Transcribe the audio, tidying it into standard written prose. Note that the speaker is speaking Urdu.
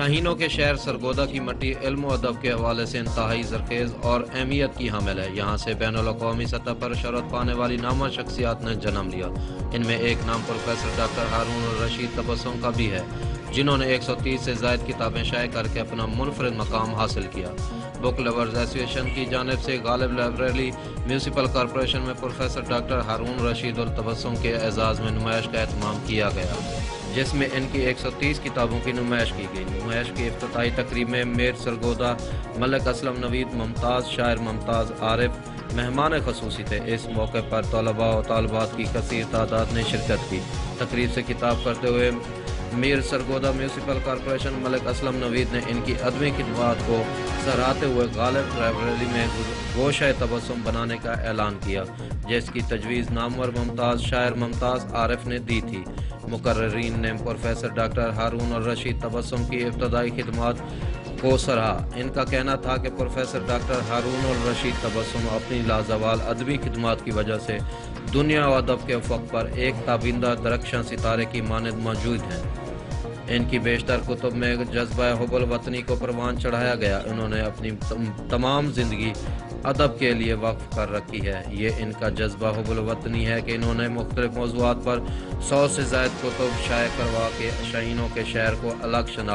شاہینوں کے شہر سرگودا کی مٹی علم و ادب کے حوالے سے انتہائی زرخیز اور اہمیت کی حامل ہے۔ یہاں سے بین الاقوامی سطح پر شہرت پانے والی نامور شخصیات نے جنم لیا۔ ان میں ایک نام پروفیسر ڈاکٹر ہارون الرشید تبسم کا بھی ہے، جنہوں نے 130 سے زائد کتابیں شائع کر کے اپنا منفرد مقام حاصل کیا۔ بک لورز ایسوسی ایشن کی جانب سے غالب لائبریری میونسپل کارپوریشن میں پروفیسر ڈاکٹر ہارون رشید التبسم کے اعزاز میں نمائش کا اہتمام کیا گیا، جس میں ان کی 130 کتابوں کی نمائش کی گئی۔ نمائش کی افتتاحی تقریب میں میئر سرگودا ملک اسلم نوید ممتاز شاعر ممتاز عارف مہمان خصوصی تھے۔ اس موقع پر طلباء و طالبات کی کثیر تعداد نے شرکت کی۔ تقریب سے خطاب کرتے ہوئے میئر سرگودا میونسپل کارپوریشن ملک اسلم نوید نے ان کی ادبی خدمات کو سراہتے ہوئے غالب لائبریری میں گوشہ تبسم بنانے کا اعلان کیا، جس کی تجویز نامور ممتاز شاعر ممتاز عارف نے دی تھی۔ مقررین نے پروفیسر ڈاکٹر ہارون الرشید تبسم کی ابتدائی خدمات کو سراہا۔ ان کا کہنا تھا کہ پروفیسر ڈاکٹر ہارون الرشید تبسم اپنی لازوال ادبی خدمات کی وجہ سے دنیا و ادب کے افق پر ایک تابندہ درخشاں ستارے کی مانند موجود ہیں۔ ان کی بیشتر کتب میں جذبہ حب الوطنی کو پروان چڑھایا گیا۔ انہوں نے اپنی تمام زندگی ادب کے لیے وقف کر رکھی ہے۔ یہ ان کا جذبہ حب الوطنی ہے کہ انہوں نے مختلف موضوعات پر 100 سے زائد کتب شائع کروا کے شاہینوں کے شہر کو الگ شناخت